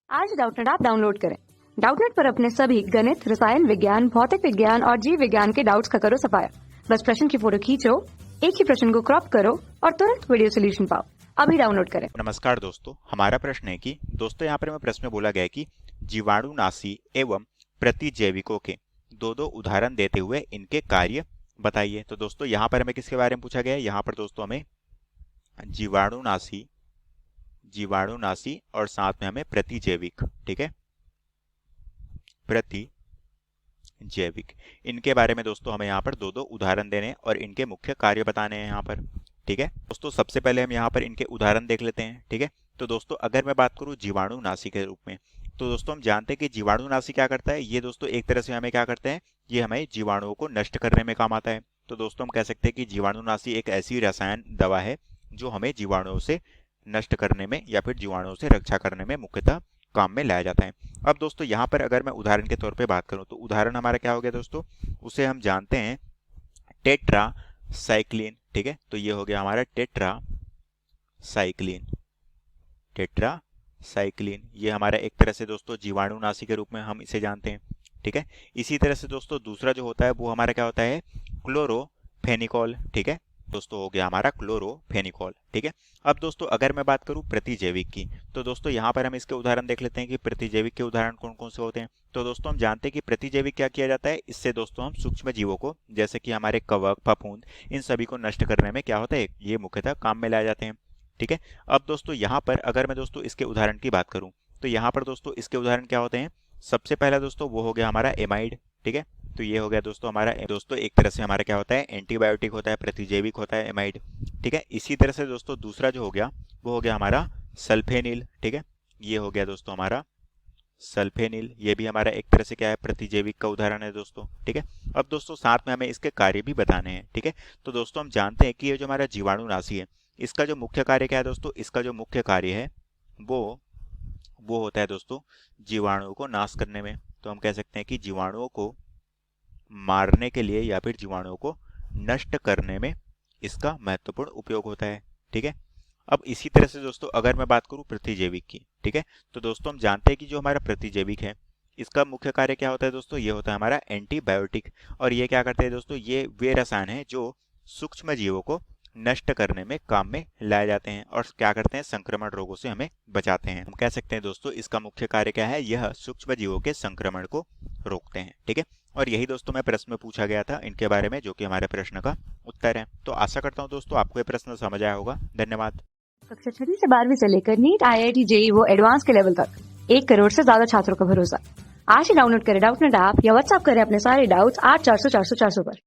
आज Doubtnut app download करें। Doubtnut पर अपने सभी गणित, रसायन विज्ञान, भौतिक विज्ञान और जीव विज्ञान के डाउट्स का करो सफाया। बस प्रश्न की फोटो खींचो, एक ही प्रश्न को क्रॉप करो और तुरंत वीडियो सोल्यूशन पाओ। अभी डाउनलोड करें। नमस्कार दोस्तों, हमारा प्रश्न है कि दोस्तों यहाँ पर हमें प्रश्न में बोला गया है कि जीवाणुनाशी एवं प्रतिजैविकों के दो उदाहरण देते हुए इनके कार्य बताइए। तो दोस्तों यहाँ पर हमें किसके बारे में पूछा गया है? यहाँ पर दोस्तों हमें जीवाणुनाशी और साथ में हमें प्रतिजैविक, ठीक है, प्रतिजैविक, इनके बारे में दोस्तों हमें यहाँ पर दो उदाहरण देने और इनके मुख्य कार्य बताने हैं यहाँ पर, ठीक है। दोस्तों सबसे पहले हम यहाँ पर इनके उदाहरण देख लेते हैं, ठीक है। तो दोस्तों अगर मैं बात करूँ जीवाणुनाशी के रूप में, तो दोस्तों हम जानते हैं कि जीवाणुनाशी क्या करता है। ये दोस्तों एक तरह से हमें क्या करते हैं, ये हमें जीवाणुओं को नष्ट करने में काम आता है। तो दोस्तों हम कह सकते हैं कि जीवाणुनाशी एक ऐसी रसायन दवा है जो हमें जीवाणुओं से नष्ट करने में या फिर जीवाणुओं से रक्षा करने में मुख्यतः काम में लाया जाता है। अब दोस्तों यहाँ पर अगर मैं उदाहरण के तौर पे बात करूँ तो उदाहरण हमारा क्या हो गया दोस्तों, उसे हम जानते हैं टेट्रासाइक्लिन, ठीक है। तो ये हो गया हमारा टेट्रासाइक्लिन, ये हमारा एक तरह से दोस्तों जीवाणुनाशी के रूप में हम इसे जानते हैं, ठीक है। इसी तरह से दोस्तों दूसरा जो होता है वो हमारा क्या होता है, क्लोरोफेनिकॉल, ठीक है। दोस्तों हो गया हमारा क्लोरोफेनिकॉल, ठीक है। अब दोस्तों अगर मैं बात करूं प्रतिजैविक की, तो दोस्तों यहाँ पर हम इसके उदाहरण देख लेते हैं कि प्रतिजैविक के उदाहरण कौन कौन से होते हैं। तो दोस्तों हम जानते हैं कि प्रतिजैविक क्या किया जाता है, इससे दोस्तों हम सूक्ष्म जीवों को जैसे कि हमारे कवक, फफूंद, इन सभी को नष्ट करने में क्या होता है, ये मुख्यतः काम में लाए जाते हैं, ठीक है। अब दोस्तों यहाँ पर अगर मैं दोस्तों इसके उदाहरण की बात करूँ तो यहाँ पर दोस्तों इसके उदाहरण क्या होते हैं। सबसे पहला दोस्तों वो हो गया हमारा एमाइड, ठीक है। तो ये हो गया दोस्तों हमारा, दोस्तों एक तरह से हमारा क्या होता है, एंटीबायोटिक होता है, प्रतिजैविक होता है एमाइड, ठीक है। इसी तरह से दोस्तों दूसरा जो हो गया वो हो गया हमारा सल्फेनिल, ठीक है। ये हो गया दोस्तों हमारा सल्फेनिल, ये भी हमारा एक तरह से क्या है, प्रतिजैविक का उदाहरण है दोस्तों, ठीक है। अब दोस्तों साथ में हमें इसके कार्य भी बताने हैं, ठीक है। तो दोस्तों हम जानते हैं कि ये जो हमारा जीवाणुनाशी है, इसका जो मुख्य कार्य क्या है दोस्तों, इसका जो मुख्य कार्य है वो होता है दोस्तों जीवाणुओं को नाश करने में। तो हम कह सकते हैं कि जीवाणुओं को मारने के लिए या फिर जीवाणुओं को नष्ट करने में इसका महत्वपूर्ण उपयोग होता है, ठीक है। अब इसी तरह से दोस्तों अगर मैं बात करूं प्रतिजैविक की, ठीक है, तो दोस्तों हम जानते हैं कि जो हमारा प्रतिजैविक है इसका मुख्य कार्य क्या होता है दोस्तों, ये होता है हमारा एंटीबायोटिक। और ये क्या करते हैं दोस्तों, ये वे रसायन है जो सूक्ष्म जीवों को नष्ट करने में काम में लाए जाते हैं और क्या करते हैं, संक्रमण रोगों से हमें बचाते हैं। हम कह सकते हैं दोस्तों इसका मुख्य कार्य क्या है, यह सूक्ष्म जीवों के संक्रमण को रोकते हैं, ठीक है। और यही दोस्तों मैं प्रश्न में पूछा गया था इनके बारे में, जो कि हमारे प्रश्न का उत्तर है। तो आशा करता हूँ दोस्तों आपको ये प्रश्न समझ आया होगा। धन्यवाद। कक्षा 6 से 12वीं से लेकर नीट, IIT, JEE वो एडवांस के लेवल तक 1 करोड़ से ज्यादा छात्रों का भरोसा। आज ही डाउनलोड करें डाउटनेट ऐप या व्हाट्सएप करें अपने सारे डाउट्स 8400 400 400 पर।